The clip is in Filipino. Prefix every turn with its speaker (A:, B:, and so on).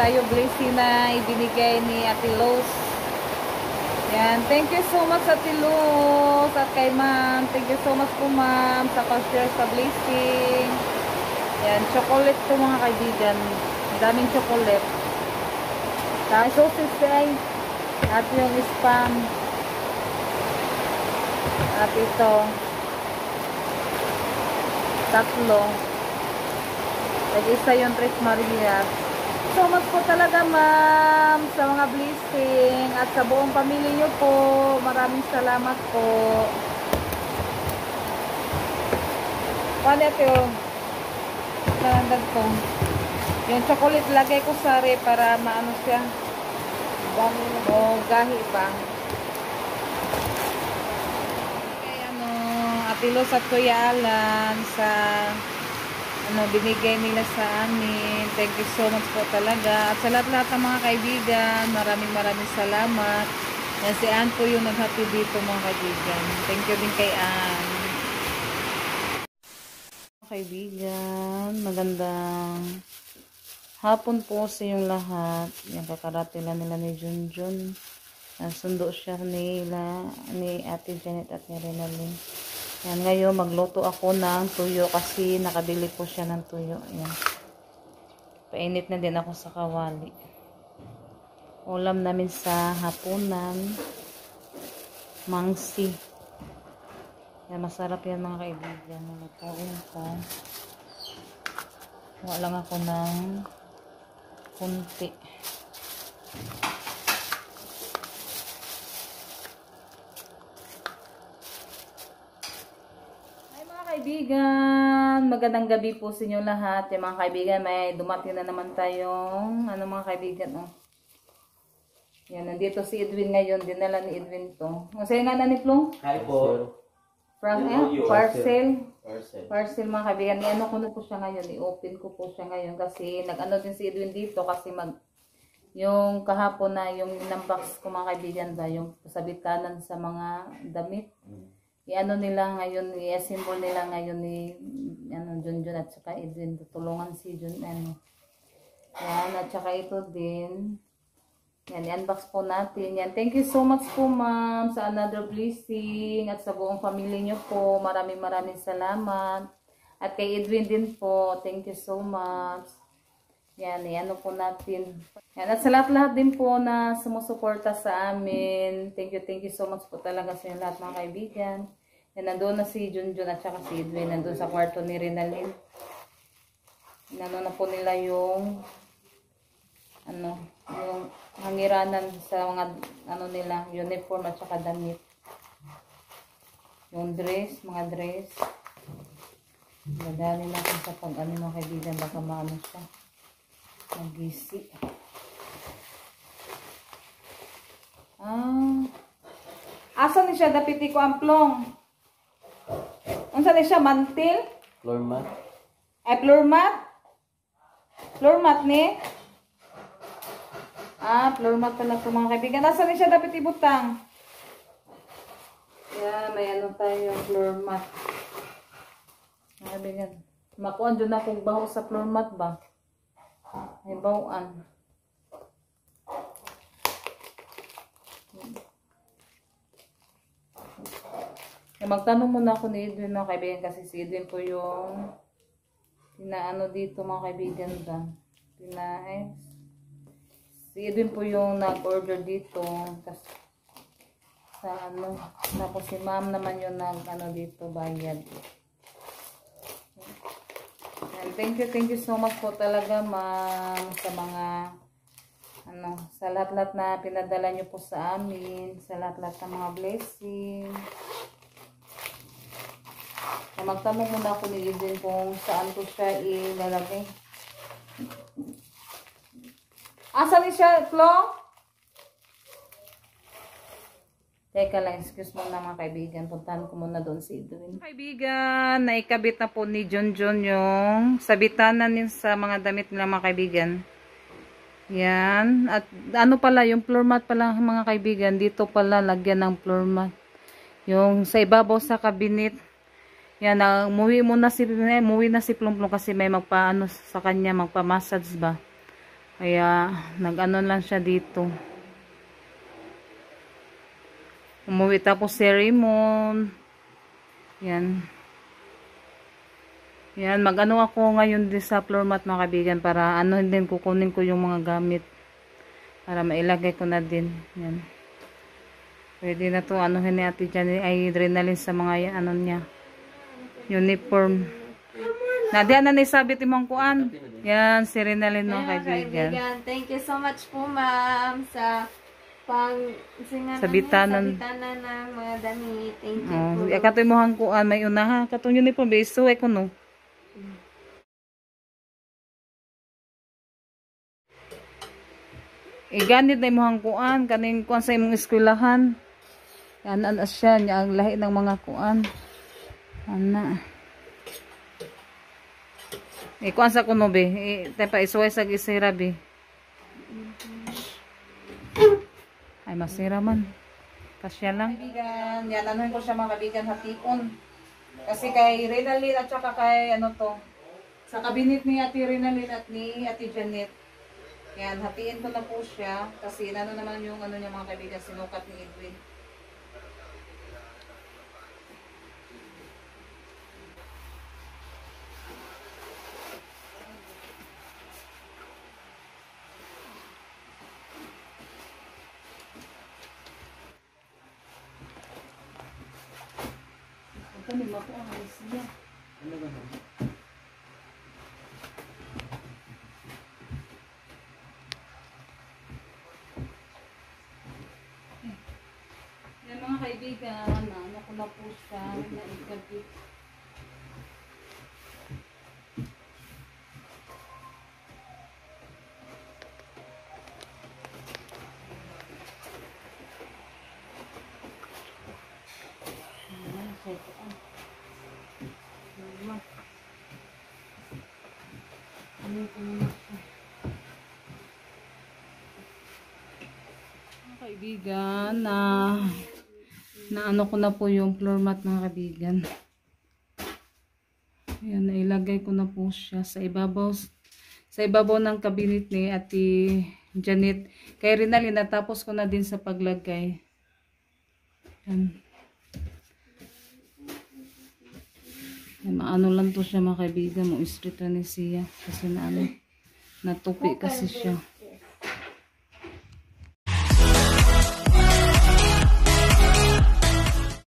A: tayo blessing na ibinigay ni Ate Los. Yan, thank you so much Ate Los at kay ma'am. Thank you so much po ma'am sa pag-share sa blessing. Yan, chocolate to mga kaibigan. Daming chocolate. Tapos sauces ay at yung spam. At ito. Tatlo. Nag-isa yung Tres Marias. So much po talaga ma'am sa mga blessing at sa buong pamilya nyo po. Maraming salamat po. Paano ito yung nalandag ko? Yung chocolate lagay ko sa re para maano siya. O gahi pa. Okay, Ate Los at Kuya Alan sa binigay nila sa amin. Thank you so much po talaga. At sa lahat-lahat ng mga kaibigan, maraming salamat. Yan si Ann po yung naghati dito mga kaibigan. Thank you din kay Ann. Mga kaibigan, magandang hapon po sa yung lahat. Yung kakarate lang nila ni Junjun. Sundo siya ni Ate Janet at ni Renalyn. Yan, ngayon magluto ako ng tuyo kasi nakabili po siya ng tuyo. Yan. Painit na din ako sa kawali. Ulam namin sa hapunan, mangsi. Yan, masarap yan mga kaibigan. Nagkain ko. Wala lang ako ng kunti. Kaibigan, magandang gabi po sa inyo lahat. Yung mga kaibigan, may dumating na naman tayong mga kaibigan, Yan, nandito si Edwin ngayon. Dinala ni Edwin to. Masaya nga na ni Plong?
B: Hi po.
A: Parcel mga kaibigan. Ni-ano ko na po siya ngayon. I-open ko po siya ngayon kasi nag-ano din si Edwin dito kasi yung kahapon na yung inunbox ko mga kaibigan ba, yung sabitanan sa mga damit. I-ano nila ngayon, i-assemble nila ngayon ni Junjun at saka Edwin. Tutulungan si Jun. Yan, at saka ito din. Yan, i-unbox po natin. Yan, thank you so much po ma'am sa another blessing at sa buong pamilya nyo po. Maraming salamat. At kay Edwin din po, thank you so much. Yan, i-ano po natin. Yan, at sa lahat-lahat din po na sumusuporta sa amin. Thank you so much po talaga sa lahat mga kaibigan. Yan, nandun na si Junjun at saka si Edwin. Nandun sa kwarto ni Renalyn. Inano na po nila yung yung hangiranan sa mga nila, uniform at saka damit. Yung dress, mga dress. Nadali natin sa mga kaibigan baka maano siya. Magisi. Asa ni siya dapiti ko ang plong? Unsa ni siya mantil?
B: Floor mat.
A: Ay floor mat? Floor mat ni? Floor mat pala ito mga kaibigan. Asa ni siya dapiti butang? Yeah, may tayo floor mat. Mga kaibigan. Makuan dyan akong baho sa floor mat ba? Ay bawaan. Magtanong muna ako ni Edwin mga kaibigan kasi si Edwin po yung pinaano dito mga kaibigan ba. Si Edwin po yung nag-order dito kasi sa tapos si ma'am naman yung dito bayad. And thank you so much po talaga ma'am sa mga sa lahat-lahat na pinadala nyo po sa amin, sa lahat-lahat ng mga blessing. Magtanong muna ako ni Edwin kung saan ko siya ilalagay. Asa ni siya, Flo? Teka lang, excuse mo na mga kaibigan. Puntahan ko muna doon si Edwin. Kaibigan, naikabit na po ni Junjun yung sabitanan sa mga damit nila mga kaibigan. Yan. At ano pala, yung floor mat pala mga kaibigan. Dito pala lagyan ng floor mat. Yung sa ibabaw sa cabinet. Yan, umuwi na si Plumplum kasi may magpaano sa kanya, magpa-massage ba. Kaya nag-ano lang siya dito. Umuwi tapos si Raymond. Yan. Yan, mag-ano ako ngayon din sa floor mat mga kaibigan para ano din kukunin ko yung mga gamit. Para mailagay ko na din. Yan. Pwede na to anuhin ni Ate Jenny ay adrenaline sa mga ano niya. Uniform. Nadia na naisabit imong kuan. Yan, si Renalyn mga kaibigan.
B: Thank you so much po, ma'am, sa
A: Sabitanan
B: ng mga damit. Thank you
A: oh,
B: po.
A: katoy mo hang kuan may unaha katong uniform beso ay kuno. Iganit na imong kuan kaning kuan sa imong eskwelahan. Yan ana siya nya ang lahi ng mga kuan. Ana. Kuan sa kuno be, tepa isuway sa gisira be. Ay masira man. Kasya lang. Kaibigan, yan anuhin ko siya mga kaibigan hatiun. Kasi kay Renalyn at saka kay ano to. Sa kabinet ni Ate Renalyn at ni Ate Janet. Yan, hatiin ko na po siya. Kasi ano naman yung ano niya mga kaibigan, sinukat ni Edwin. Ito ni Mako ang alis niya. Ano ba naman? Yan mga kaibigan, ano ko na po siya, naikabit. Mga kaibigan, na ano ko na po yung floor mat mga kaibigan. Ayan, nailagay ko na po siya sa ibabaw ng kabinet ni Ate Janet. Kay Renalyn, natapos ko na din sa paglagay. Ayan. Maano lang to siya mga kaibigan, mo street ni siya kasi na ano, natupi kasi siya.